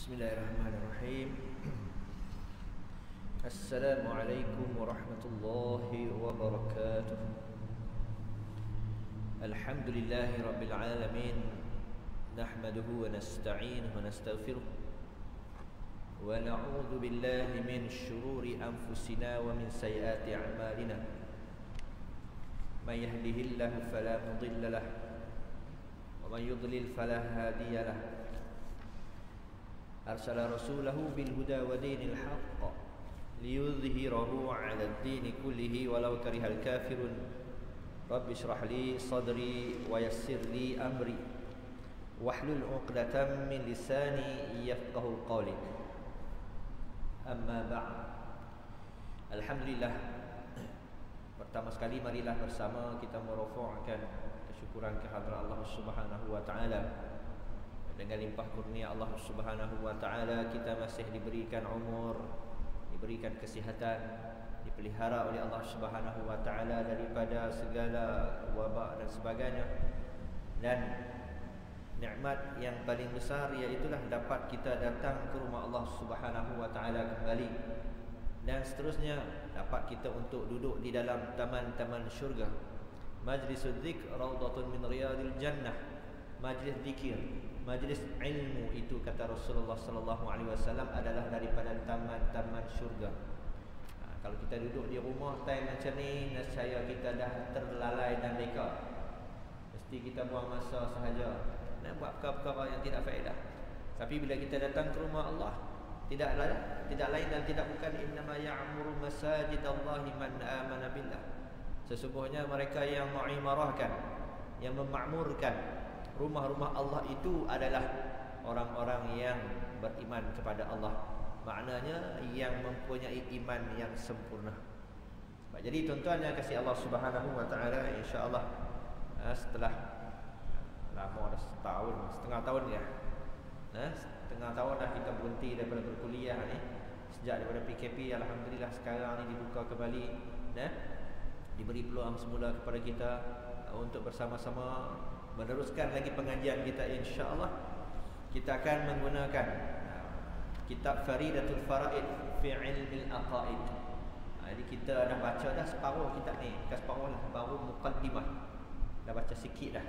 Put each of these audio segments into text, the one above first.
Bismillahirrahmanirrahim. Assalamualaikum warahmatullahi wabarakatuh. Alhamdulillahi rabbil alamin. Nahmaduhu wa nasta'inuhu wa nastaghfiruh. Wa na'udzu billahi min syururi anfusina wa min sayyiati a'malina. May yahdihillahu fala mudilla lahu wa may yudlil fala hadiya lahu. أرسل رسوله بالهدى ودين الحق ليظهره على الدين كله ولو كره الكافرون رب اشرح لي صدري ويسر لي أمري واحلل عقدة من لساني يفقه قولي أما بعد. Alhamdulillah, pertama sekali marilah bersama kita merofakkan kesyukuran kehadrat Allah Subhanahu wa taala. Dengan limpah kurnia Allah Subhanahu wa taala kita masih diberikan umur, diberikan kesihatan, dipelihara oleh Allah Subhanahu wa taala daripada segala wabak dan sebagainya. Dan nikmat yang paling besar iaitulah dapat kita datang ke rumah Allah Subhanahu wa taala kembali. Dan seterusnya dapat kita untuk duduk di dalam taman-taman syurga. Majlisud dzikr raudhatun min riyadil jannah. Majlis zikir, majlis ilmu itu kata Rasulullah sallallahu alaihi wasallam adalah daripada taman-taman syurga. Kalau kita duduk di rumah time macam ni, nescaya kita dah terlalai dan leka. Mesti kita buang masa sahaja nak buat perkara-perkara yang tidak faedah. Tapi bila kita datang ke rumah Allah, tidak lain dan tidak bukan innama ya'muru masajidallahi man amana billah. Sesungguhnya mereka yang mengimarahkan, yang memakmurkan rumah-rumah Allah itu adalah orang-orang yang beriman kepada Allah. Maknanya yang mempunyai iman yang sempurna. Jadi tuan-tuan yang kasih Allah Subhanahu wa taala, insya-Allah setelah lama dah setengah tahun ya. Setengah tahun dah kita berhenti daripada berkuliah ni. Sejak daripada PKP, alhamdulillah sekarang ni dibuka kembali, diberi peluang semula kepada kita untuk bersama-sama meneruskan lagi pengajian kita. InsyaAllah kita akan menggunakan kitab Faridatul Faraid fi Ilmil Aqaid. Jadi kita dah baca dah separuh kitab ni, bukan separuh lah, baru muqaddimah. Dah baca sikit dah.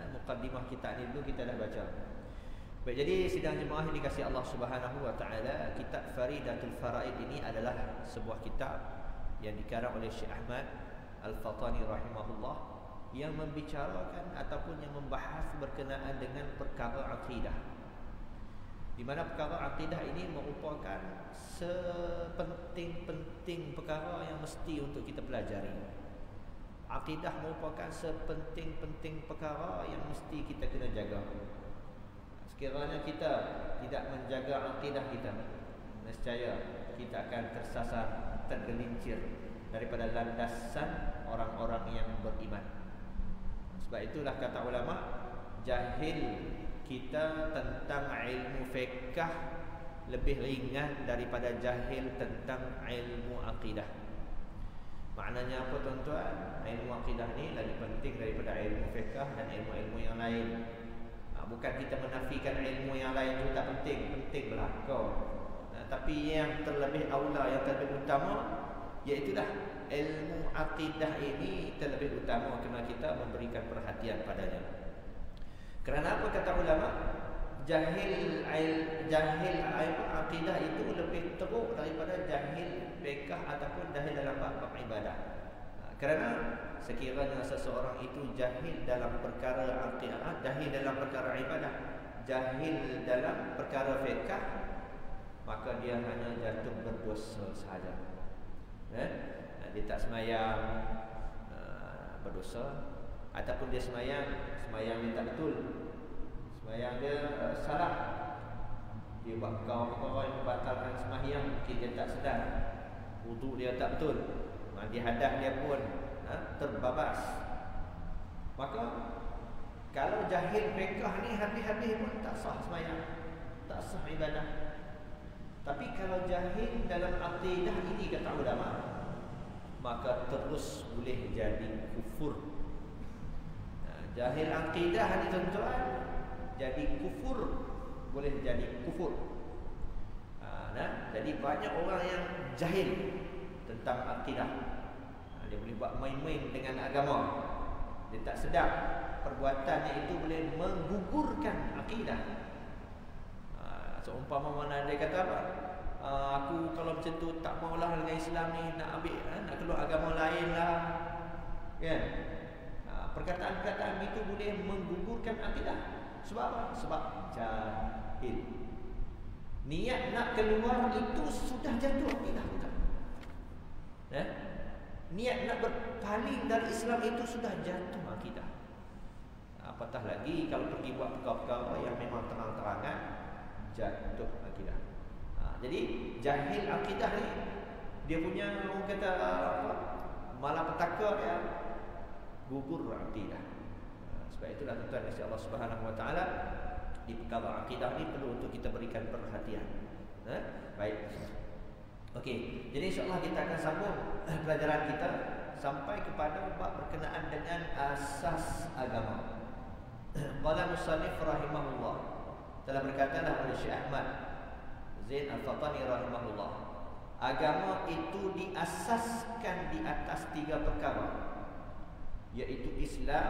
Muqaddimah kitab ni dulu kita dah baca. Baik, jadi sidang jemaah yang dikasihi Allah Subhanahu wa taala, kitab Faridatul Faraid ini adalah sebuah kitab yang dikarang oleh Syekh Ahmad Al-Fatani rahimahullah, yang membicarakan ataupun yang membahas berkenaan dengan perkara akidah, di mana perkara akidah ini merupakan sepenting-penting perkara yang mesti untuk kita pelajari. Akidah merupakan sepenting-penting perkara yang mesti kita kena jaga. Sekiranya kita tidak menjaga akidah kita, nescaya kita akan tersasar, tergelincir daripada landasan orang-orang yang beriman. Sebab itulah kata ulama, jahil kita tentang ilmu fiqh lebih ringan daripada jahil tentang ilmu akidah. Maknanya apa tuan-tuan? Ilmu akidah ni lebih penting daripada ilmu fiqh dan ilmu-ilmu yang lain. Bukan kita menafikan ilmu yang lain itu tak penting, penting belaka. Tapi yang terlebih aula, yang terlebih utama, iaitulah ilmu akidah ini terlebih utama kerana kita memberikan perhatian padanya. Kerana apa kata ulama? Jahil akidah itu lebih teruk daripada jahil fiqh ataupun jahil dalam bab ibadah. Kerana sekiranya seseorang itu jahil dalam perkara akidah, jahil dalam perkara ibadah, jahil dalam perkara fiqh, maka dia hanya jatuh berdosa sahaja. Dia tak semayang, berdosa. Ataupun dia semayang dia tak betul, semayang dia salah, dia buat perkara yang membatalkan semayang, mungkin dia tak sedar, wuduk dia tak betul, di hadas dia pun terbabas. Maka kalau jahil fiqh ni habis-habis pun tak sah semayang, tak sah ibadah. Tapi kalau jahil dalam akidah ini kata ulama, maka terus boleh jadi kufur. Jahil akidah ni tuan-tuan, jadi kufur, boleh jadi kufur. Jadi banyak orang yang jahil tentang akidah. Dia boleh buat main-main dengan agama. Dia tak sedar perbuatannya itu boleh menggugurkan akidah. Seumpama mana dia kata apa? Aku kalau macam tu tak maulah dengan Islam ni, nak ambil nak keluar agama lain lah. Kan? Perkataan-perkataan itu boleh menggugurkan akidah. Sebab apa? Sebab jahil. Niat nak keluar itu sudah jatuh akidah bukan? Niat nak berpaling dari Islam itu sudah jatuh akidah. Apatah lagi kalau pergi buat perkara-perkara yang memang terang-terangan jatuh akidah. Jadi jahil akidah ni dia punya orang kata apa? Malapetaka ya, gugur akidah. Sebab itulah tuan-tuan kasih Allah Subhanahu Wa Taala, di perkara akidah ni perlu untuk kita berikan perhatian. Baik. Okey, jadi insya-Allah kita akan sambung pelajaran kita sampai kepada bab berkenaan dengan asas agama. Qala musannif rahimahullah, telah berkatalah oleh Syekh Ahmad Zain Al-Fatani rahimahullah, agama itu diasaskan di atas 3 perkara, yaitu Islam,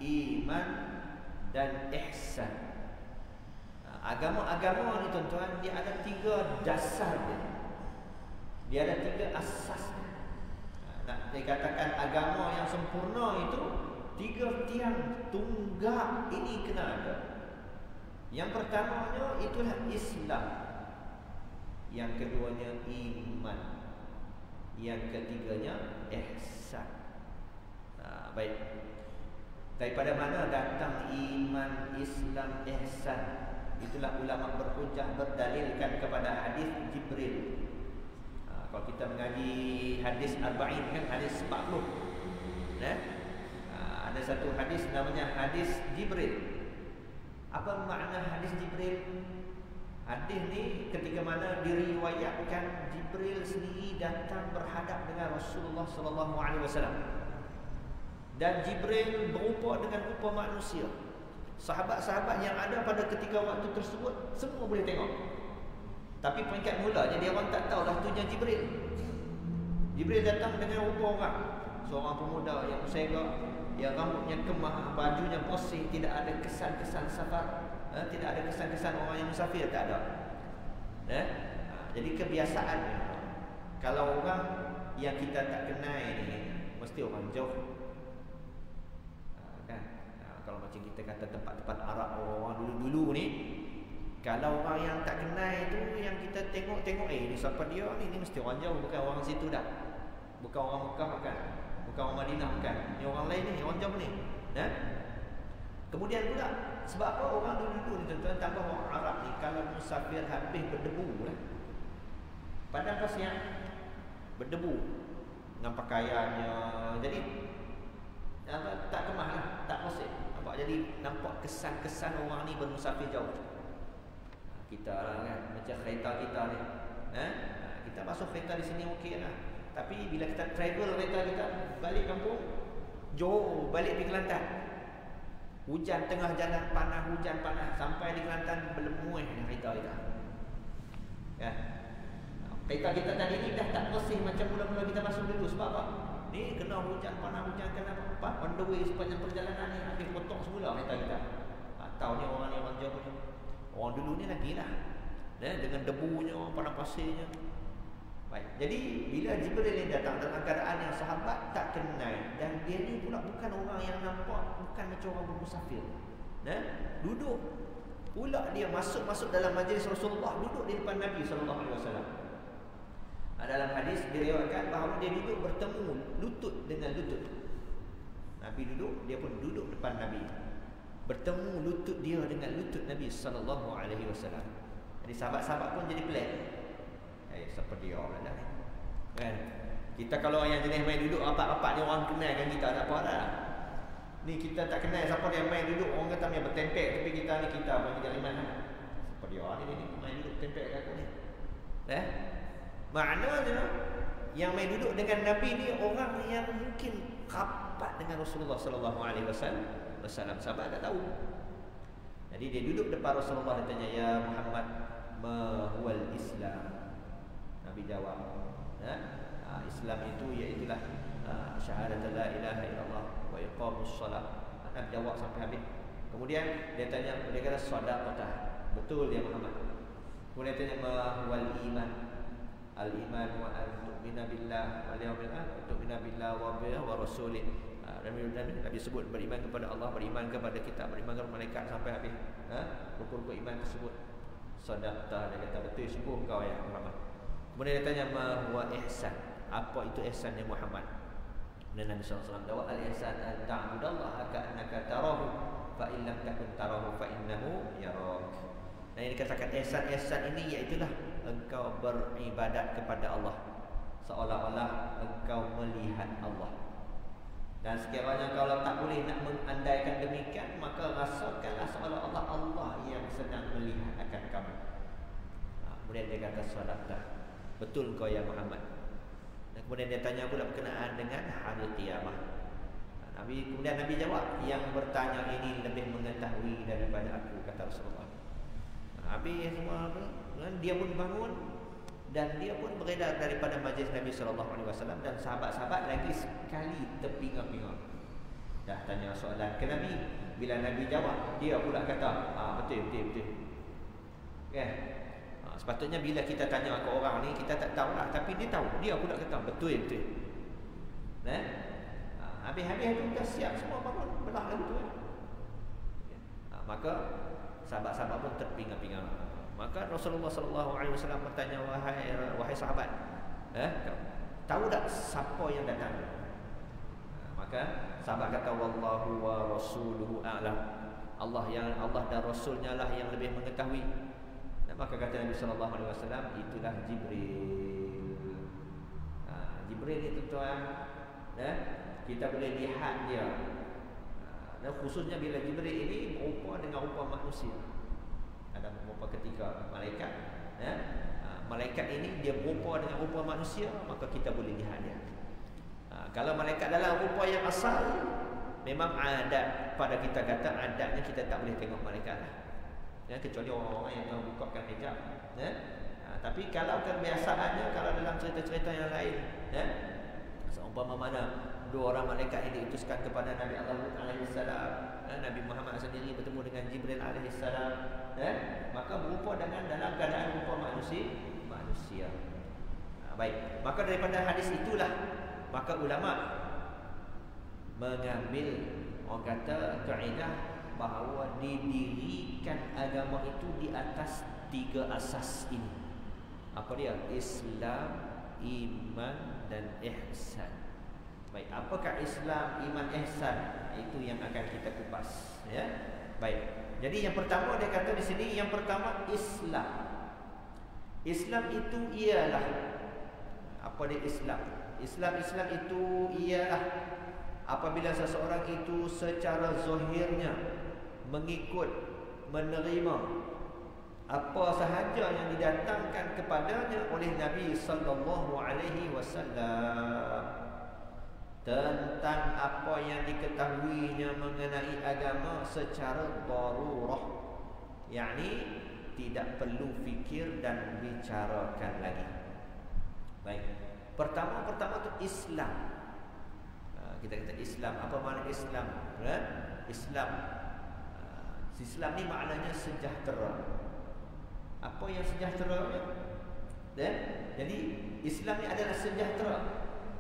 iman dan ihsan. Agama-agama ni tuan-tuan, dia ada 3 dasar dia. Dia ada 3 asas. Nak dikatakan agama yang sempurna itu 3 tiang tunggak ini kena ada. Yang pertamanya itulah Islam. Yang keduanya iman. Yang ketiganya ihsan. Baik. Daripada mana datang iman, Islam, ihsan? Itulah ulama berhujjah berdalilkan kepada hadis Jibril. Kalau kita mengaji hadis Arba'in kan, hadis 40. Ada satu hadis namanya hadis Jibril. Apa makna hadis Jibril? Hadis ni ketika mana diriwayatkan Jibril sendiri datang berhadap dengan Rasulullah sallallahu alaihi wasallam. Dan Jibril berupa dengan rupa manusia. Sahabat-sahabat yang ada pada ketika waktu tersebut semua boleh tengok. Tapi peringkat mulanya dia orang tak tahu dah tu Jibril. Jibril datang dengan rupa orang, seorang pemuda yang bersegak, yang rambutnya kemah, bajunya posing, tidak ada kesan-kesan safar, tidak ada kesan-kesan orang yang musafir, tak ada. Jadi kebiasaannya, kalau orang yang kita tak kenal ni mesti orang jauh. Kalau macam kita kata tempat-tempat Arab orang dulu-dulu ni, kalau orang yang tak kenal itu, yang kita tengok ni siapa dia ni mesti orang jauh, bukan orang situ dah. Bukan orang Mekah bukan, bukan orang Madinah bukan. Ni orang lain ni, orang jauh ni. Kemudian pula, sebab apa orang dulu-dulu ni tuan-tuan, tambah orang Arab ni kalau musafir habis berdebu lah. Padang pasir berdebu dengan pakaiannya. Jadi tak kemah lah, tak bersih. Jadi nampak kesan-kesan orang ni bermusafir jauh. Kita lah kan, macam kereta kita ni, kita masuk kereta di sini okey lah. Tapi bila kita travel kereta kita balik kampung, jauh balik di Kelantan, hujan tengah jalan, panas, hujan panas, sampai di Kelantan berlemuih kereta kita. Kereta kita tadi ni dah tak bersih macam mula-mula kita masuk dulu. Sebab apa? Ni kena hujan panas, hujan kena apa? On the way sepanjang perjalanan ni habis kotor semula kereta kita. Tahu ni orang ni orang jauh ni. Orang dulu ni lagi lah, dengan debunya, panas pasirnya. Baik. Jadi bila Jibril ni datang dalam keadaan yang sahabat tak kenal, dan dia ni pula bukan orang yang nampak, bukan macam orang bermusafir. Duduk pula dia masuk dalam majlis Rasulullah, duduk di depan Nabi sallallahu alaihi wasallam. Dalam hadis diriwayatkan bahawa dia duduk bertemu lutut dengan lutut. Nabi duduk, dia pun duduk depan Nabi. Bertemu lutut dia dengan lutut Nabi sallallahu alaihi wasallam. Jadi sahabat-sahabat pun jadi pelik. Siapa dia orang dah ni? Kan? Kita kalau yang jenis main duduk rapat-rapat ni orang kenal kan kita, tak apa dah. Ni kita tak kenal siapa dia main duduk, orang kata dia bertempel, tapi kita ni kita pun tinggal iman. Siapa dia ni main duduk tempel kat aku ni. Maknanya yang main duduk dengan Nabi ni orang yang mungkin rapat dengan Rasulullah sallallahu alaihi wasallam. Sahabat tak tahu. Jadi dia duduk depan Rasulullah, dia tanya, "Ya Muhammad, ma huwal Islam?" jawab. Islam itu iaitulah syahadat la ilaha illallah wa iqamus solah. Nabi jawab sampai habis. Kemudian dia tanya, dia kata sadaqah. Betul ya Muhammad. Kemudian dia tanya ma wal iman. Al iman wa an tu'mina billah wal yawmil akhir, tu'mina billah wa rasulih. Nabi sebut beriman kepada Allah, beriman kepada kitab, beriman kepada malaikat sampai habis. Rukun-rukun iman tersebut. Sadaqah, dia kata betul sungguh kau ya Muhammad. Kemudian dia tanya ma huwa ihsan. Apa itu ihsan ya Muhammad? Dan Nabi SAW jawab, al-ihsan an ta'budallaha ka'annaka tarahu fa in lam takun tarahu fa innahu yarak. Nah, yang dikatakan ihsan ini iaitulah engkau beribadat kepada Allah seolah-olah engkau melihat Allah. Dan sekiranya kalau tak boleh nak mengandaikan demikian, maka rasakanlah seolah-olah Allah yang sedang melihat akan kamu. Kemudian dia kata sadaqah. Betul kau ya Muhammad. Dan kemudian dia tanya pula berkenaan dengan hari kiamat. Kemudian Nabi jawab, yang bertanya ini lebih mengetahui daripada aku, kata Rasulullah. Habis semua dia pun bangun dan dia pun beredar daripada majlis Nabi SAW, dan sahabat-sahabat lagi sekali terpinga-pinga. Dah tanya soalan ke Nabi. Bila Nabi jawab, dia pula kata, betul. Okay. Sepatutnya bila kita tanya ke orang ni, kita tak tahu lah, tapi dia tahu. Dia pula kata betul. Habis-habis tu dah siap semua bangun, belah lagu tu. Maka sahabat-sahabat pun terpinga-pinga. Maka Rasulullah SAW bertanya, wahai sahabat, tahu tak siapa yang datang? Maka sahabat kata, wallahu wa rasuluhu a'lam. Allah dan Rasulnya lah yang lebih mengetahui. Dan maka kata Nabi SAW, itulah Jibril. Jibril ni tuan-tuan, kita boleh lihat dia. Dan khususnya bila Jibril ini berupa dengan rupa manusia. Ada beberapa ketika malaikat, malaikat ini dia berupa dengan rupa manusia, maka kita boleh lihat dia. Kalau malaikat dalam rupa yang asal, memang adat pada kita kata adatnya kita tak boleh tengok malaikat lah. Kecuali orang-orang yang tahu bukakan hijab. Tapi kalau kebiasaannya, kalau dalam cerita-cerita yang lain, seumpama mana dua orang malaikat yang diutuskan kepada Nabi Allah AS, Nabi Muhammad sendiri bertemu dengan Jibril AS, maka berupa dengan dalam keadaan rupa manusia. Baik, maka daripada hadis itulah maka ulama mengambil, orang kata kaedah bahawa didirikan agama itu di atas 3 asas ini. Apa dia? Islam, iman dan ihsan. Baik, apakah Islam, iman, ihsan? Itu yang akan kita kupas, ya. Baik. Jadi yang pertama dia kata di sini, yang pertama Islam. Islam itu ialah apa dia Islam? Islam itu ialah apabila seseorang itu secara zahirnya mengikut, menerima apa sahaja yang didatangkan kepadanya oleh Nabi sallallahu alaihi wasallam tentang apa yang diketahuinya mengenai agama secara darurah, yakni tidak perlu fikir dan bicarakan lagi. Baik. Pertama tu Islam. Kita kata Islam, apa makna Islam? Islam ni maknanya sejahtera. Apa yang sejahtera? Jadi Islam ni adalah sejahtera.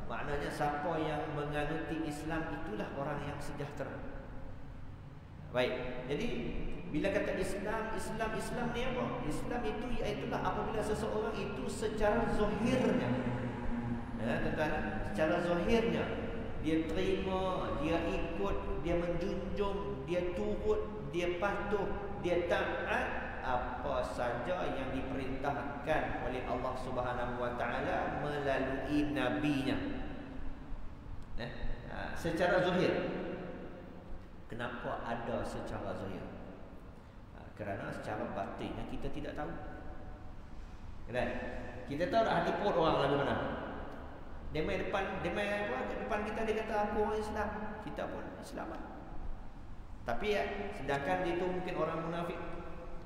Maknanya siapa yang menganuti Islam itulah orang yang sejahtera. Baik. Jadi bila kata Islam ni apa? Islam itu iaitulah apabila seseorang itu secara zahirnya, secara zahirnya dia terima, dia ikut, dia menjunjung, dia turut, dia patuh, dia taat apa saja yang diperintahkan oleh Allah Subhanahu wa taala melalui nabinya. Secara zahir. Kenapa ada secara zahir? Kerana secara batinnya kita tidak tahu. Kan? Kita tahu hati perut orang lagu mana. Depan kita dia kata aku orang Islam, kita pun Islam. Tapi sedangkan dia tu mungkin orang munafik,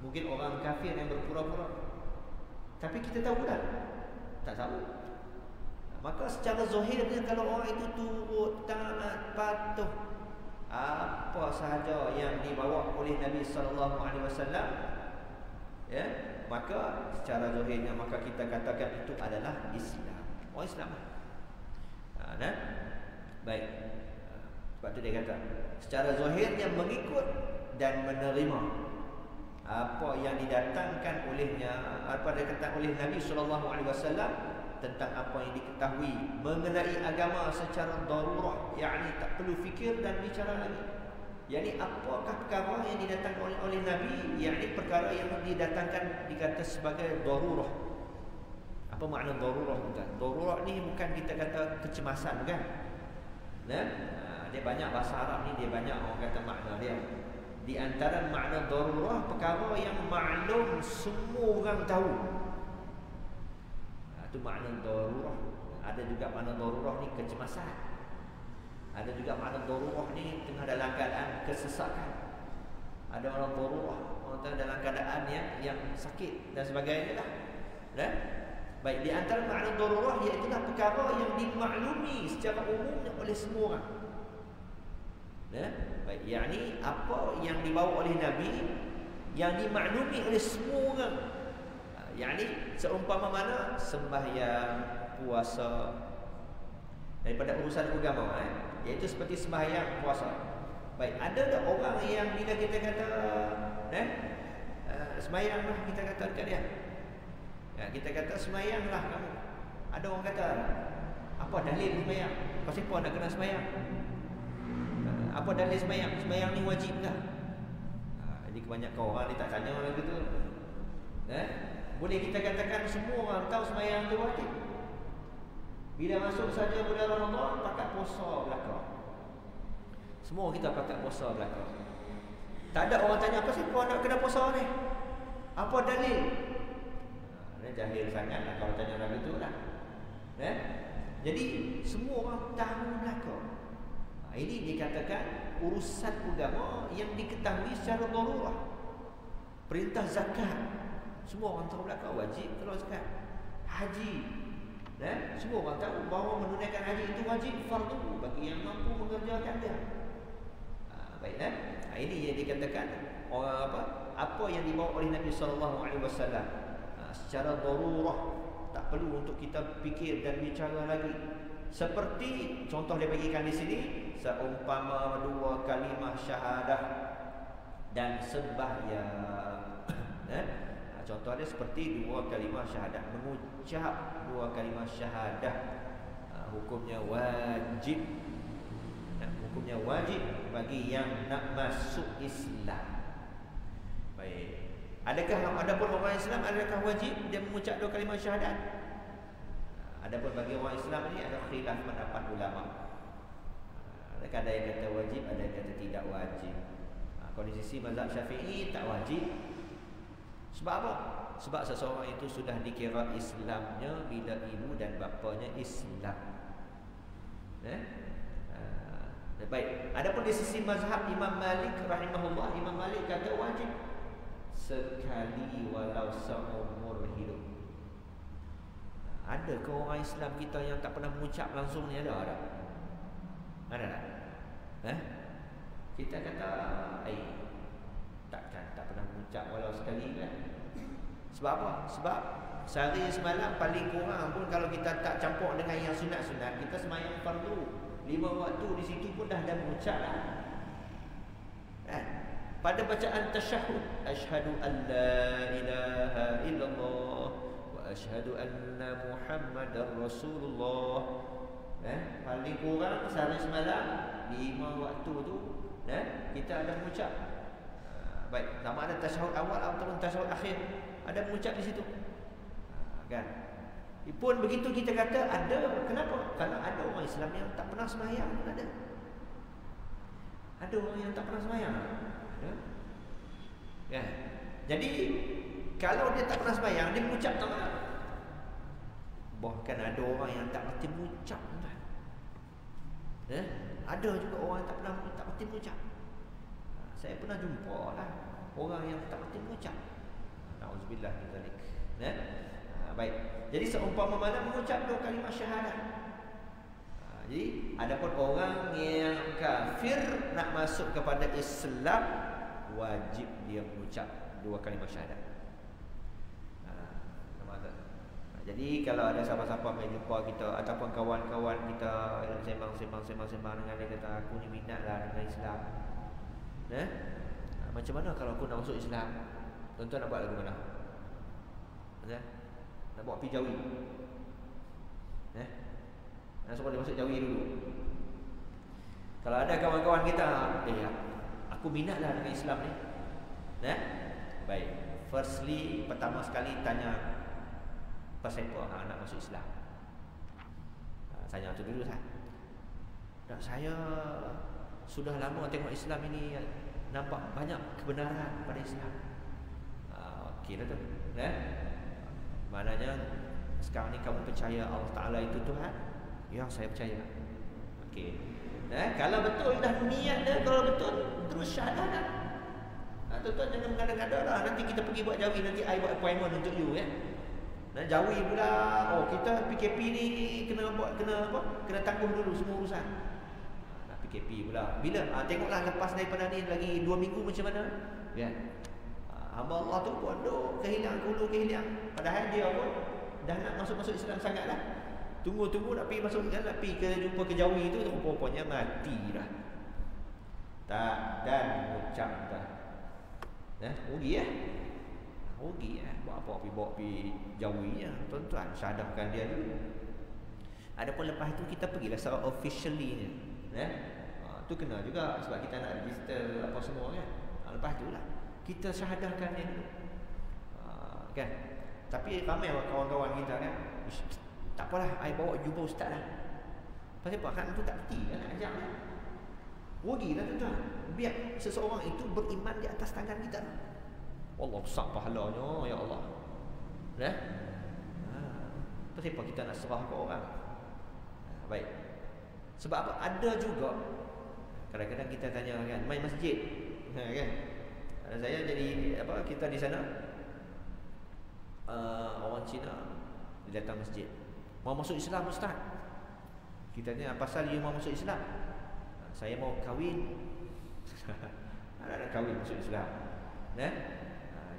mungkin orang kafir yang berpura-pura. Tapi kita tahu dah. Tak tahu. Maka secara zahirnya kalau orang itu turut, taat, patuh apa sahaja yang dibawa oleh Nabi sallallahu alaihi wasallam, ya, maka secara zahirnya maka kita katakan itu adalah Islam. Oh, Islam. Nah, baik. Sebab tu dia kata secara zahirnya mengikut dan menerima apa yang didatangkan olehnya, apa yang dikatakan oleh Nabi sallallahu alaihi wasallam tentang apa yang diketahui mengenai agama secara darurah, yakni tak perlu fikir dan bicara lagi. Yakni apakah perkara yang didatangkan oleh Nabi, yakni perkara yang didatangkan dikata sebagai darurah. Apa makna darurah? Darurah ni bukan kita kata kecemasan, kan? Nah, dia banyak bahasa Arab ni, dia banyak orang kata makna dia. Di antara makna darurah, perkara yang maklum semua orang tahu. Itu makna darurah. Ada juga makna darurah ni kecemasan. Ada juga makna darurah ni tengah dalam keadaan kesesakan. Ada makna darurah orang tengah dalam keadaan yang sakit dan sebagainya lah. Dan baik, di antara makna darurah iaitu perkara yang dimaklumi secara umum oleh semua orang. Baik, yakni apa yang dibawa oleh Nabi yang dimaklumi oleh semua orang. Yakni seumpama mana sembahyang, puasa, daripada urusan agama, iaitu seperti sembahyang, puasa. Baik, ada tak orang yang bila kita kata sembahyanglah, kita kata dekat dia, kita kata sembahyanglah kamu, ada orang kata apa dalil sembahyang? Kau siapa nak kena sembahyang? Apa dalil sembahyang? Sembahyang ni wajib ke? Jadi kebanyakan orang ni tak tanya orang gitu. Boleh kita katakan semua orang tahu sembahyang tu wajib. Bila masuk saja bulan Ramadan, pakat puasa belaka. Semua kita pakat puasa belaka. Tak ada orang tanya apa sih kau nak kena puasa ni? Apa dalil? Dia jahil sangatlah kalau tanya orang itu lah. Jadi semua orang tahu belaka. Ini dikatakan urusan agama yang diketahui secara darurah. Perintah zakat, semua orang tahu belaka wajib kalau zakat. Haji, semua orang tahu bahawa menunaikan haji itu wajib, fardu bagi yang mampu mengerjakan dia. Baiklah, ini yang dikatakan orang apa yang dibawa oleh Nabi sallallahu alaihi wasallam secara darurah, tak perlu untuk kita fikir dan bicara lagi. Seperti contoh dia bagikan di sini, seumpama dua kalimah syahadah dan sembahyang. Contoh dia seperti dua kalimah syahadah, mengucap dua kalimah syahadah, hukumnya wajib. Hukumnya wajib bagi yang nak masuk Islam. Baik. Adakah adapun orang Islam adakah wajib dia mengucap dua kalimah syahadat? Adapun bagi orang Islam ni ada khilaf pendapat ulama. Ada yang kata wajib, ada yang kata tidak wajib. Kalau di sisi mazhab Syafi'i tak wajib. Sebab apa? Sebab seseorang itu sudah dikira Islamnya bila ibu dan bapanya Islam. Baik. Adapun di sisi mazhab Imam Malik rahimahullah, Imam Malik kata wajib sekali walau seumur hidup. Ada ke orang Islam kita yang tak pernah mengucap langsung ni? Ada tak? Ada tak? Kita kata takkan tak pernah mengucap walau sekali kan? Sebab apa? Sebab sehari semalam paling kurang pun kalau kita tak campur dengan yang sunat-sunat, kita sembahyang fardu 5 waktu di situ pun dah mengucap lah. Pada bacaan tasyahud, asyhadu an la ilaha illallah wa asyhadu anna Muhammadar Rasulullah. Paling kurang sehari semalam 5 waktu tu kita ada mengucap. Baik, sama ada tasyahud awal ataupun tasyahud akhir, ada mengucap di situ. Kan? Pun begitu kita kata ada. Kenapa? Kerana ada orang Islam yang tak pernah sembahyang pun ada. Ada orang yang tak pernah sembahyang. Ya. Jadi kalau dia tak pernah sembahyang, dia mengucap tak mana? Bahkan ada orang yang tak pasti mengucap tuan. Ada juga orang yang tak pasti mengucap. Saya pernah jumpa lah orang yang tak pasti mengucap. Nauzubillah min zalik. Baik. Jadi seumpama mana mengucap dua kalimah syahadah. Jadi adapun orang yang kafir nak masuk kepada Islam, wajib dia mengucap dua kalimah syahadah. Jadi kalau ada siapa-siapa yang jumpa kita ataupun kawan-kawan kita sembang dengan dia, kata aku ni minatlah dengan Islam. Macam mana kalau aku nak masuk Islam? Tuan-tuan nak buat lagu mana? Nak buat pergi Jawi? Nak suruh dia masuk Jawi dulu. Kalau ada kawan-kawan kita, aku minatlah dengan Islam ni. Baik. Firstly, pertama sekali tanya pasal apa nak masuk Islam. Tanya tu dulu sah. Dan saya sudah lama tengok Islam ini, nampak banyak kebenaran pada Islam. Okey dah tu. Maknanya sekarang ni kamu percaya Allah Ta'ala itu Tuhan? Ya, saya percaya. Okey. Kalau betul dah niat dia, kalau betul terus syahadat. Tuan-tuan jangan mengada-ngada lah. Nanti kita pergi buat Jawi, nanti I buat appointment untuk you Jawi pula. Kita PKP ni kena tangguh dulu semua urusan. Nak PKP pula. Bila? Tengoklah lepas daripada ni lagi 2 minggu macam mana. Hamba Allah tu pun kehilang. Padahal dia pun dah nak masuk Islam sangatlah. Tunggu nak pergi masuk Islam, nak pergi jumpa ke Jawi tu, rupanya mati dah. Tak dan ucap dah. Rugi rugi buat apa bawa pergi Jawi tuan-tuan, syahadahkan dia dulu. Adapun lepas tu kita pergilah secara officially tu kena juga sebab kita nak register apa semua kan. Lepas tu lah kita syahadahkan dia dulu. Kan? Tapi ramai kawan-kawan kita kan, tak apalah, I bawa jumpa ustaz lah. Pasal apa? Kan tu tak reti nak ajak kan. Rugi lah tuan-tuan. Biar seseorang itu beriman di atas tangan kita. Allah besar pahalanya, ya Allah. Pasal apa kita nak serah ke orang? Baik. Sebab apa? Ada juga kadang-kadang kita tanya kan, main masjid. Kan? Saya jadi kita di sana orang Cina dia datang masjid. Mau masuk Islam ustaz. Kita tanya apa pasal you mau masuk Islam? Saya mau kahwin. Ada kahwin masuk Islam.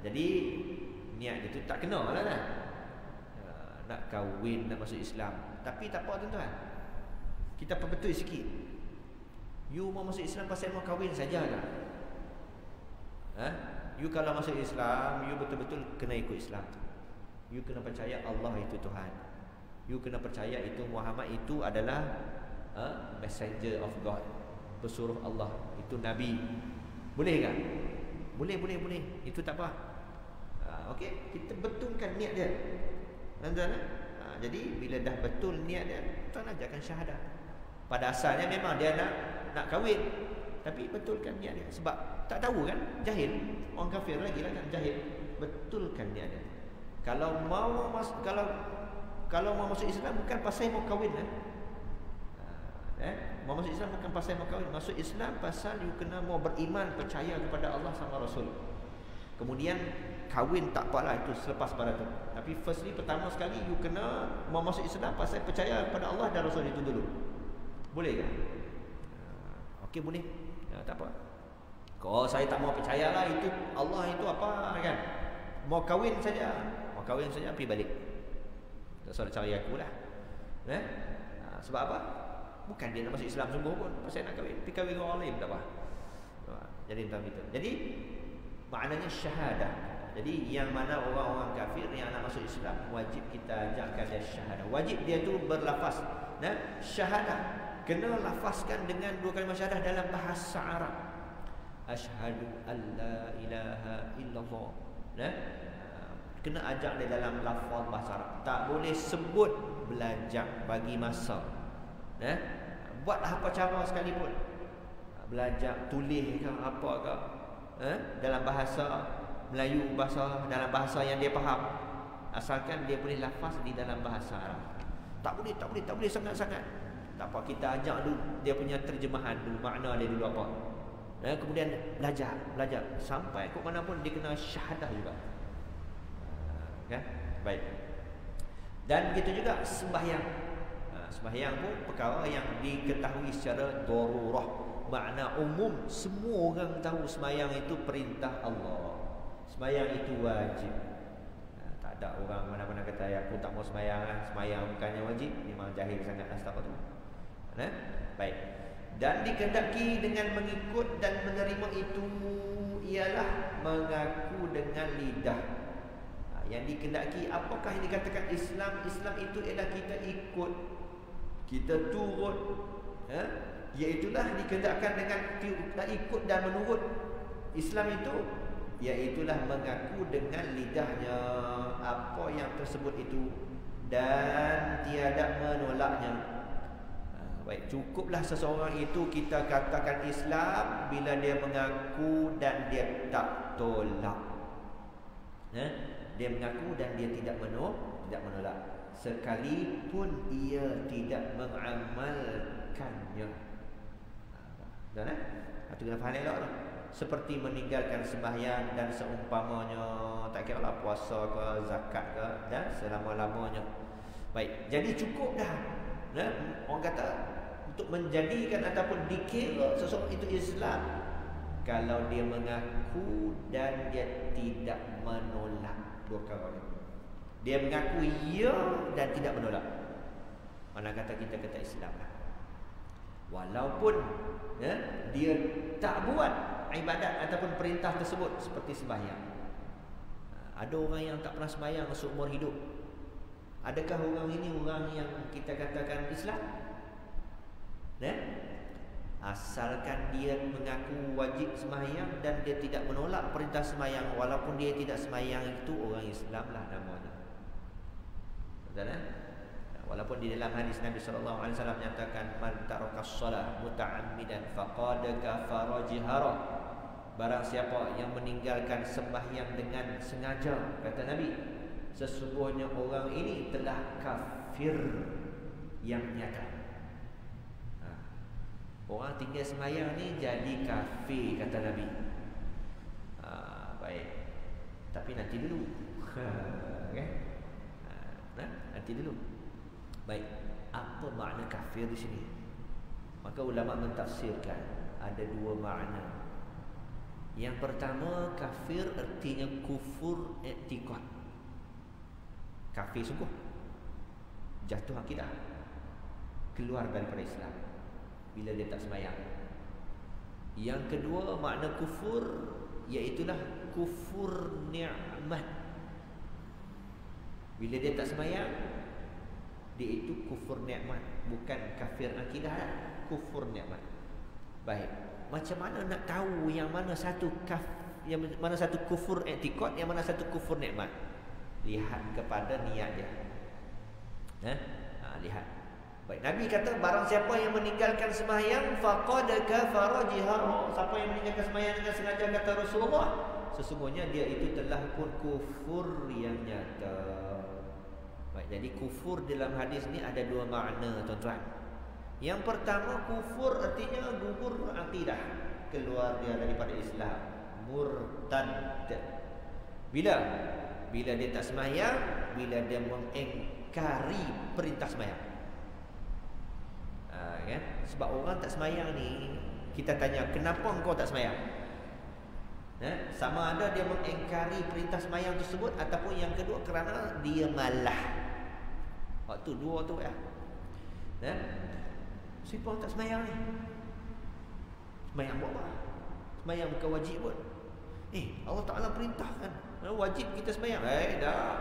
Jadi niat dia tu tak kena lah kan. Nak kahwin, nak masuk Islam. Tapi tak apa tuan-tuan, kita perbetul sikit. You mau masuk Islam pasal mau kahwin saja lah. You kalau masuk Islam, you betul-betul kena ikut Islam. You kena percaya Allah itu Tuhan. You kena percaya itu Muhammad itu adalah messenger of God, pesuruh Allah, itu Nabi. Boleh kan? Boleh. Itu tak apa. Okey, kita betulkan niat dia. Tuan-tuan, jadi bila dah betul niat dia, tuan ajarkan syahadah. Pada asalnya memang dia nak kahwin, tapi betulkan niat dia. Sebab tak tahu kan, jahil. Orang kafir lagi lah kan, jahil. Betulkan niat dia. Kalau mau masuk Islam bukan pasal mau kahwin mau masuk Islam bukan pasal mau kahwin. Masuk Islam pasal you kena mau beriman, percaya kepada Allah sama Rasul. Kemudian kahwin tak apalah, itu selepas pada tu. Tapi firstly, pertama sekali you kena mau masuk Islam pasal percaya kepada Allah dan Rasul itu dulu. Boleh kan? Okey, boleh. Tak apa. Kalau saya tak mau percayalah itu Allah itu apa kan? Mau kahwin saja pergi balik. Tak salah cari aku lah. Sebab apa? Bukan dia nak masuk Islam sungguh pun, pasal nak kahwin. Pergi kahwin dengan orang lain tak apa. Jadi entah gitu. Jadi maknanya syahadah. Jadi yang mana orang-orang kafir yang nak masuk Islam, wajib kita ajarkan dia syahadah. Wajib dia tu berlafaz. Syahadah kena lafazkan dengan dua kalimah syahadah dalam bahasa Arab. Asyhadu an la ilaha illallah. Kena ajak dia dalam lafaz bahasa Arab. Tak boleh sebut belajar bagi masa. Buat apa cara sekalipun. Belajar tulis ke apa ke. Dalam bahasa Melayu, dalam bahasa yang dia faham. Asalkan dia boleh lafaz di dalam bahasa Arab. Tak boleh sangat-sangat. Tak apa, kita ajak dulu dia punya terjemahan dulu, makna dia dulu apa. Kemudian belajar sampai ke mana pun dia kena syahadah juga. Kan? Baik. Dan begitu juga sembahyang. Sembahyang pun perkara yang diketahui secara darurah, makna umum, semua orang tahu sembahyang itu perintah Allah. Sembahyang itu wajib. Tak ada orang mana-mana kata aku tak mau sembahyang lah. Sembahyang bukannya wajib. Memang jahil sangat astagfirullah. Baik. Dan dikehendaki dengan mengikut dan menerima itu ialah mengaku dengan lidah. Yang dikehendaki, apakah yang dikatakan Islam? Islam itu ialah kita ikut, kita turut, iaitulah dikehendakkan dengan kita ikut dan menurut. Islam itu iaitulah mengaku dengan lidahnya apa yang tersebut itu dan tiada menolaknya. Baik, cukuplah seseorang itu kita katakan Islam bila dia mengaku dan dia tak tolak. Dia mengaku dan dia tidak menolak, sekalipun ia tidak mengamalkannya. Betul Itu kena faham elok tu. Seperti meninggalkan sembahyang dan seumpamanya, tak kira lah puasa ke, zakat ke, dan selama-lamanya. Baik, jadi cukup dah. Orang kata untuk menjadikan ataupun dikira seseorang itu Islam kalau dia mengaku dan dia tidak menolak. Dua perkara ni. Dia mengaku ya dan tidak menolak. Mana kata kita kata Islam lah. Walaupun dia tak buat ibadat ataupun perintah tersebut seperti sembahyang. Ada orang yang tak pernah sembahyang seumur hidup. Adakah orang ini orang yang kita katakan Islam? Asalkan dia mengaku wajib sembahyang dan dia tidak menolak perintah sembahyang, walaupun dia tidak sembahyang, itu orang Islam lah namanya. Betul Walaupun di dalam hadis Nabi SAW menyatakan man taraka shalah muta'ammidan faqad kafara jihara. Barang siapa yang meninggalkan sembahyang dengan sengaja, kata Nabi, sesungguhnya orang ini telah kafir yang nyata. Orang tinggal sembahyang ni jadi kafir, kata Nabi. Baik. Tapi nanti dulu. Okay? Nanti dulu. Baik. Apa makna kafir di sini? Maka ulama mentafsirkan ada dua makna. Yang pertama, kafir artinya kufur i'tiqad. Kafir sungguh. Jatuh akidah. Keluar daripada Islam bila dia tak sembahyang. Yang kedua, makna kufur iaitulah kufur nikmat. Bila dia tak sembahyang, dia itu kufur nikmat, bukan kafir akidah, kufur nikmat. Baik, macam mana nak tahu yang mana satu kufur i'tiqad, yang mana satu kufur nikmat? Lihat kepada niat dia. Lihat. Baik, Nabi kata barang siapa yang meninggalkan sembahyang faqad kafara jihara. Siapa yang meninggalkan sembahyang dengan sengaja, kata Rasulullah, sesungguhnya dia itu telah pun kufur yang nyata. Baik, jadi kufur dalam hadis ni ada dua makna, tuan-tuan. Yang pertama, kufur artinya gugur akidah, keluar dia daripada Islam, murtad. Bila dia tak sembahyang, bila dia mengingkari perintah sembahyang. Kan? Sebab orang tak sembahyang ni, kita tanya, kenapa engkau tak sembahyang? Sama ada dia mengingkari perintah sembahyang tersebut, ataupun yang kedua kerana dia malah. Waktu dua tu ya. Siapa tak sembahyang ni? Sembahyang buat apa? Sembahyang bukan wajib pun. Allah Ta'ala perintahkan wajib kita sembahyang. Dah,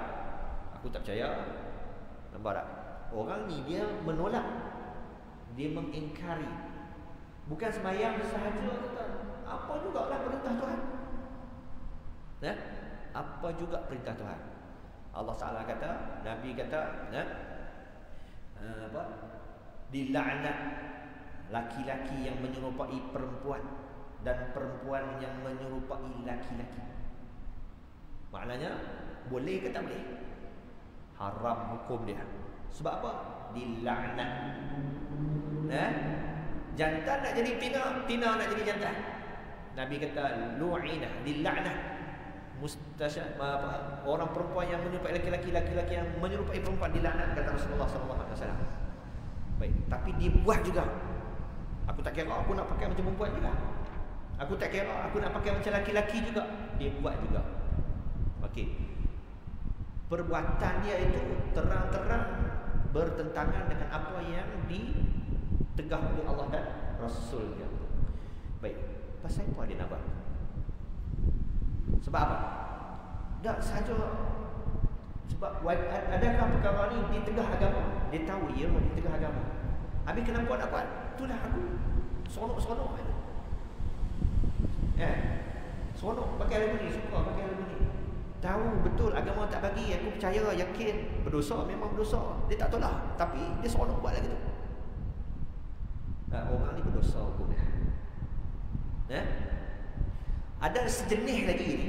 aku tak percaya. Nampak tak? Orang ni dia menolak, dia mengingkari. Bukan sembahyang sahaja, tuan. Apa jugalah perintah Tuhan. Apa juga perintah Tuhan. Allah Ta'ala kata, Nabi kata, dilaknat laki-laki yang menyerupai perempuan dan perempuan yang menyerupai laki-laki. Maknanya boleh ke tak boleh? Haram hukum dia. Sebab apa? Dilaknat. Jantan nak jadi tina, tina nak jadi jantan. Nabi kata lu'ina, dilaknat. orang perempuan yang menyerupai laki-laki, laki-laki yang menyerupai perempuan dilaknat, kata Rasulullah SAW. Baik, tapi dia buat juga. Aku tak kira aku nak pakai macam perempuan juga. Aku tak kira aku nak pakai macam laki-laki juga. Dia buat juga. Okey. Perbuatan dia itu terang-terang bertentangan dengan apa yang ditegah oleh Allah dan Rasul dia. Baik, pasal apa dia nak buat? Sebab apa? Tak saja sebab adakah perkara ni di tengah agama? Dia tahu ia di tengah agama. Habis kenapa nak buat? Itulah aku seronok-seronok. Seronok pakai lagu ni, suka pakai lagu ni. Tahu betul agama tak bagi, aku percaya, yakin berdosa, memang berdosa. Dia tak tolak, tapi dia seronok buat lagi tu. Orang ni berdosa hukumnya. Ada sejenis lagi ni.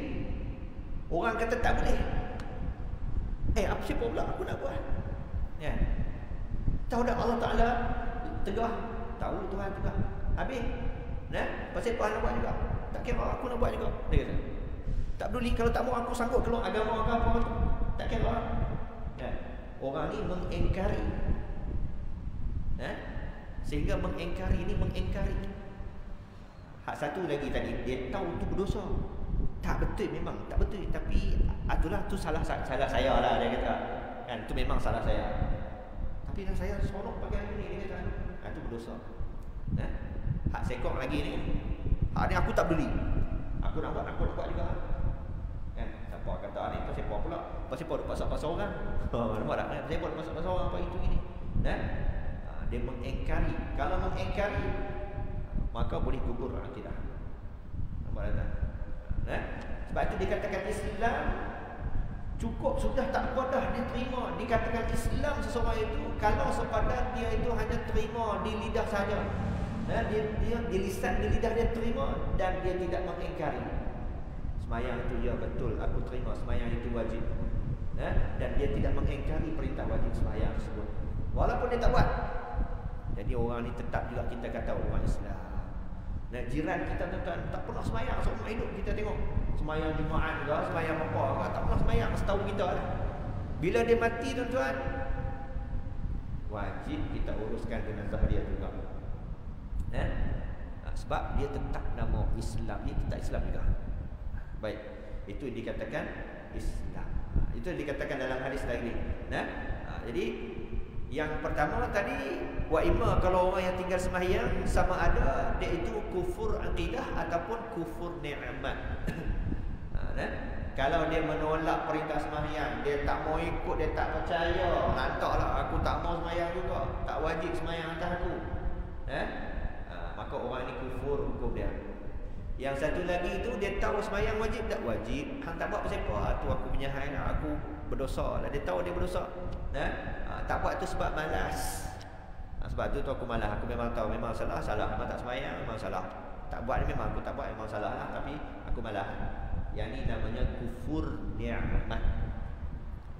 Orang kata tak boleh. Apa siapa pula aku nak buat? Tahu tak Allah Ta'ala tegah? Tahu Tuhan tegah. Habis? Pasal apa nak buat juga? Tak kira aku nak buat juga. Dia kata. Tak peduli kalau tak mau aku sanggup keluar agama ke apa tu. Tak kira. Orang ni mengingkari. Sehingga mengingkari ni mengingkari. Hak satu lagi tadi, dia tahu tu berdosa. Tak betul, memang tak betul, tapi itulah tu salah saya lah, dia kata. Kan tu memang salah saya. Tapi dah saya seronok pakai ni, dia kata. Tu berdosa. Hak sekok lagi ni. Hak ni aku tak beli. Aku nak buat juga. Kan siapa kata ni pasal apa pula? Pasal apa pasal orang. Nampak tak? Pasal apa pasal orang apa itu gini. Dia mengingkari. Kalau mengingkari, maka boleh gugur akidah. Nampak tak? Sebab itu dikatakan Islam cukup sudah tak apa dah dia terima. Dikatakan Islam seseorang itu kalau sekadar dia itu hanya terima di lidah saja. Dia di lisan, di lidah dia terima dan dia tidak mengingkari. Semayang itu ya betul, aku terima semayang itu wajib. Dan dia tidak mengingkari perintah wajib semayang tersebut. Walaupun dia tak buat. Jadi orang ni tetap juga kita kata orang Islam. Jiran kita tuan-tuan tak pernah semayang seumur hidup kita tengok. Semayang Jumaat ke, semayang apa ke, tak pernah semayang setahu kita lah. Bila dia mati tuan-tuan, wajib kita uruskan jenazah dia juga. Sebab dia tetap nama Islam, dia tetap Islam juga. Baik, itu dikatakan Islam. Itu dikatakan dalam hadis lagi. Jadi yang pertama tadi, wa imma kalau orang yang tinggal sembahyang sama ada dia itu kufur akidah ataupun kufur nikmat. Kalau dia menolak perintah sembahyang, dia tak mau ikut, dia tak percaya, lantaklah aku tak mau sembahyang juga, tak wajib sembahyang atas aku. Maka orang ini kufur hukum dia. Yang satu lagi itu dia tahu sembahyang wajib tak wajib, hang tak buat pasal apa? Tu aku punya hal lah, aku berdosa lah. Dia tahu dia berdosa. Tak buat tu sebab malas. Sebab tu aku malas. Aku memang tahu memang salah. Memang tak sembahyang memang salah. Tak buat memang aku tak buat memang salah lah, tapi aku malas. Yang ni namanya kufur nikmat.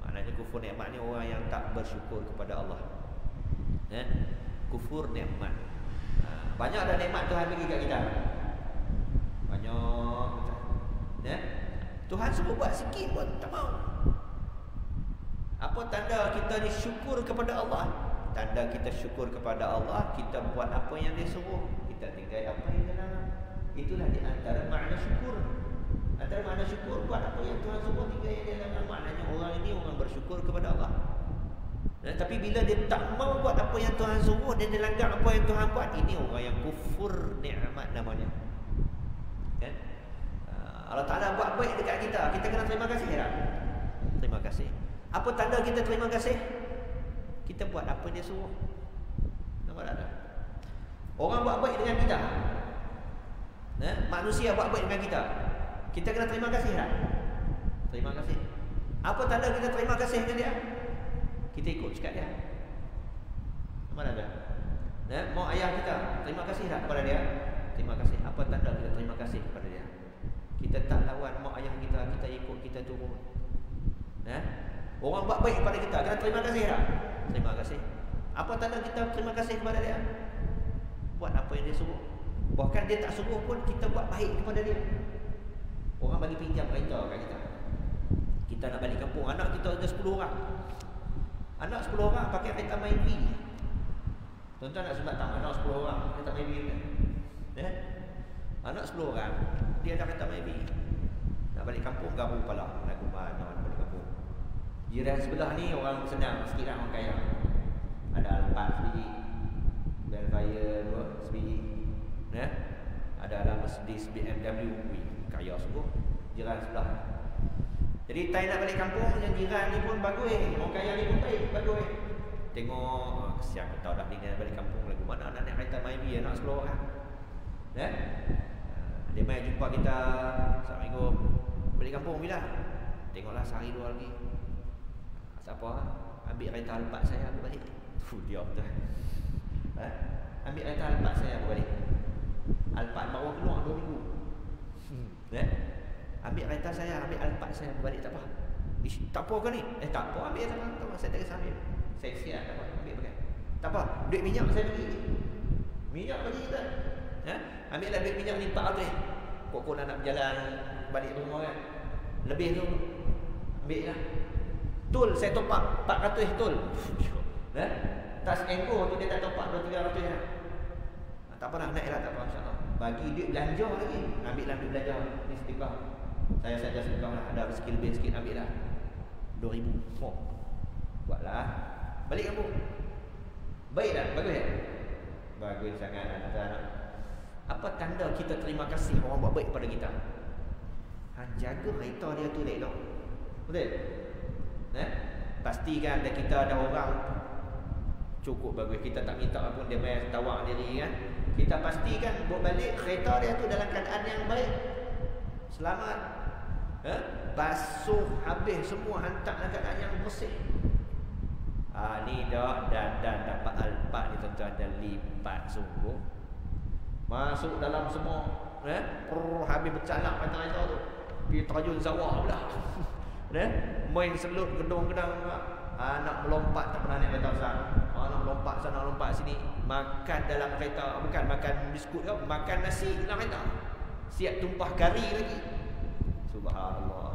Maknanya kufur nikmat ni orang yang tak bersyukur kepada Allah. Kufur nikmat. Banyak dah nikmat Tuhan bagi kat kita. Banyak. Tuhan suruh buat sikit pun tak mau. Apa tanda kita ni syukur kepada Allah? Tanda kita syukur kepada Allah, kita buat apa yang dia suruh, kita tinggal apa yang dia larang. Itulah di antara makna syukur. Antara makna syukur, buat apa yang Tuhan suruh, tinggal yang dia larang. Maknanya orang ini orang bersyukur kepada Allah. Tapi bila dia tak mau buat apa yang Tuhan suruh dan dia langgar apa yang Tuhan buat, ini orang yang kufur nikmat namanya. Allah Ta'ala buat baik dekat kita, kita kena terima kasih tak? Terima kasih. Apa tanda kita terima kasih? Kita buat apa dia suruh. Nampak tak? Orang buat baik dengan kita, manusia buat baik dengan kita, kita kena terima kasih tak? Terima kasih. Apa tanda kita terima kasih dengan dia? Kita ikut cakap dia. Nampak tak? Mau ayah kita, terima kasih tak kepada dia? Terima kasih. Apa tanda kita terima kasih kepada dia? Kita tak lawan mak ayah kita, kita ikut, kita turun. Orang buat baik kepada kita, kena terima kasih tak? Terima kasih. Apa tanda kita terima kasih kepada dia? Buat apa yang dia suruh. Bahkan dia tak suruh pun kita buat baik kepada dia. Orang bagi pinjam kereta kat kita, Kita nak balik kampung, anak kita ada 10 orang. Anak 10 orang pakai kereta Myvi. Tuan-tuan nak sebut tak anak 10 orang kereta Myvi kan? Anak 10 orang dia ada kereta Myvi. Nak balik kampung garu pala lagu mana nak balik kampung. Jiran sebelah ni orang senang sikit lah, orang kaya. Ada Alphard sebiji, Velfire 2 sebiji. Ada dalam Mercedes BMW, kaya sungguh jiran sebelah. Jadi tak nak balik kampung, yang jiran ni pun bagus, orang kaya ni pun baik, bagus. Tengok, kesian tahu dah ni nak balik kampung lagu mana nak naik kereta Myvi anak 10 orang. Dia mai jumpa kita, Assalamualaikum, balik kampung bila? Tengoklah sehari 2 lagi. Siapa? Ambil kereta Alphard saya aku balik. Dia betul. Ambil kereta Alphard saya aku balik. Alphard baru keluar 2 minggu. Ambil kereta saya, ambil Alphard saya aku balik, tak apa. Tak apa ke ni? Tak apa, ambil sama. Tak apa, saya tak kisah ambil. Saya siap, tak apa, ambil pakai. Tak apa, duit minyak saya bagi. Minyak bagi kita. Ambillah duit minyak ni 400. Kok nak berjalan balik rumah kan. Lebih tu ambil lah. Tol saya top up 400 tol. Tas engko tu dia tak top up 200-300 lah. Tak apa nak naik lah, tak apa, insyaAllah. Bagi duit belanja lagi. Ambil lah duit belanja. Ni sedekah. Saya saja sedekah lah. Ada rezeki lebih sikit, ambil lah 2,000. Buatlah. Balik kampung. Baik tak? Bagus tak? Bagus sangat anak-anak. Apa tanda kita terima kasih orang buat baik kepada kita? Jaga kereta dia tu elok. Betul? Pastikan kita ada orang cukup bagus, kita tak minta pun dia mai tawak diri kan. Kita pastikan buat balik kereta dia tu dalam keadaan yang baik, selamat, basuh habis semua, hantar dalam keadaan yang bersih. Ni dah dan dapat Alphard ni tuan-tuan, dan lipat sungguh. Masuk dalam semua, habis bercalak kereta tu, pergi terjun sawah pula. Main selut gedung-gedang, anak melompat tak pernah naik kereta besar. Anak melompat sana lompat sini, makan dalam kereta, bukan makan biskut ke, makan nasi dalam kereta. Siap tumpah kari lagi. Subhanallah.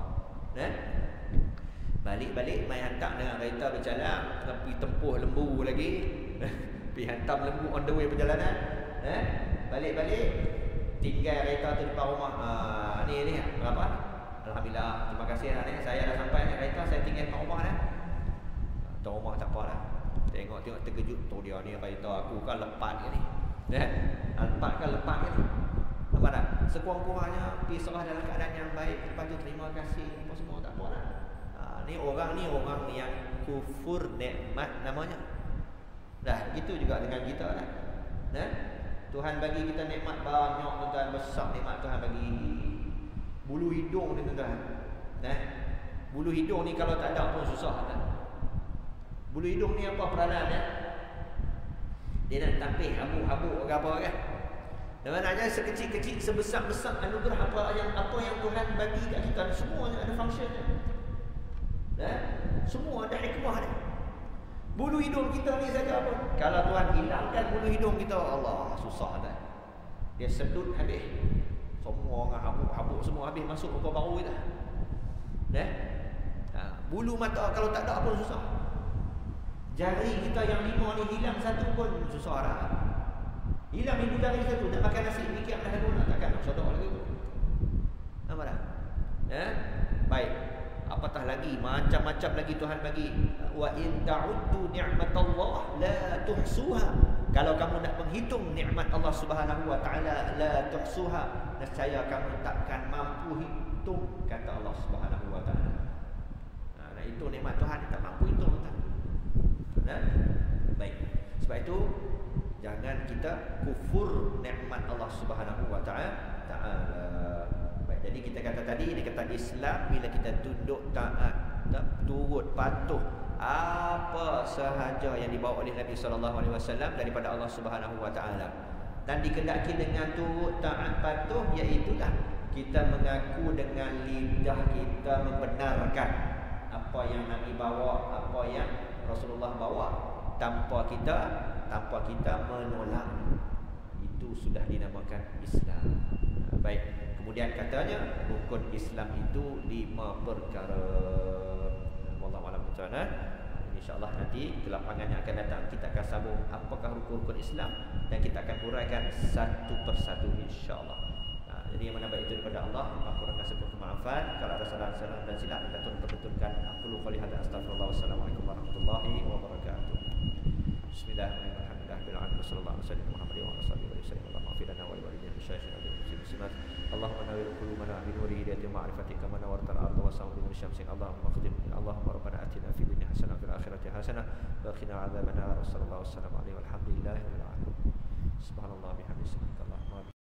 Balik-balik main hantar dengan kereta berjalan, pergi tempuh lembu lagi. Pergi hantar lembu on the way perjalanan. Balik-balik tinggal kereta tu depan rumah. Ni berapa? Alhamdulillah, terima kasih lah ni. Saya dah sampai naik kereta, saya tinggal kat rumah dah. Tuan rumah tak apa dah. Tengok terkejut. Tu dia ni kereta aku kan lepas ke ni. Alphard kan lepas ke ni. Nampak tak? Sekurang-kurangnya pergi serah dalam keadaan yang baik. Lepas tu terima kasih, apa semua tak apa dah. Ni orang yang kufur nikmat namanya. Dah gitu juga dengan kita dah. Tuhan bagi kita nikmat banyak tuan-tuan, besar nikmat Tuhan bagi. Bulu hidung ni tuan-tuan. Bulu hidung ni kalau tak ada pun susah kan. Bulu hidung ni apa peranan dia? Dia nak tapih habuk-habuk ke apa kan? Maknanya sekecil-kecil, sebesar-besar anugerah apa yang Tuhan bagi kat kita, semuanya ada functionnya. Semua ada hikmah dia. Bulu hidung kita ni saja apa? Kalau Tuhan hilangkan bulu hidung kita, Allah, susah dah. Dia sedut habis. Semua orang habuk-habuk semua habis, masuk ke baru kita. Bulu mata kalau tak ada pun susah. Jari kita yang 5 ni hilang satu pun susah dah. Hilang ibu jari satu, nak makan nasi fikir dah dulu, nak takkan nak sodok lagi. Nampak tak? Baik. Apatah lagi, macam-macam lagi Tuhan bagi. Wa in ta'uddu ni'matallah la tuhsuha. Kalau kamu nak menghitung nikmat Allah Subhanahu wa taala, la tuhsuha, nescaya kamu takkan mampu hitung, kata Allah Subhanahu wa taala. Nak hitung nikmat Tuhan tak mampu hitung tuan. Baik. Sebab itu jangan kita kufur nikmat Allah Subhanahu wa taala. Jadi kita kata tadi, dia kata Islam bila kita tunduk taat, turut patuh apa sahaja yang dibawa oleh Nabi SAW daripada Allah Subhanahu wa taala, dan dikendaki dengan turut taat patuh, iaitu kita mengaku dengan lidah kita membenarkan apa yang Nabi bawa, apa yang Rasulullah bawa, tanpa kita menolak. Itu sudah dinamakan Islam. Baik. Kemudian katanya rukun Islam itu 5 perkara. Wallahu a'lam bishawab. InsyaAllah nanti ke lapangan yang akan datang kita akan sambung apakah rukun-rukun Islam, dan kita akan uraikan satu persatu insyaAllah. Jadi yang mana baik itu daripada Allah, yang kurang kasih berkemaafan. Kalau ada salah dan silap, kita tolong betulkan. Aku lupa lihat. Astagfirullah. Wassalamualaikum warahmatullahi wabarakatuh. Bismillahirrahmanirrahim. Sallallahu alaihi wasallam Muhammad wa alihi wasallam. Allahumma ighfir lana wa li walidayna syaikhin wa muslimat. Allahumma nawwir qulubana bi nuri hidayatika wa ma'rifatika kama nawwartal arda wa sawmi min syamsin. Allahumma khudh Allahumma rabbana atina fid dunya hasanah wa fil akhirati hasanah wa qina adzaban nar. Sallallahu alaihi wasallam. Walhamdulillahi rabbil alamin. Subhanallah bihamdihi.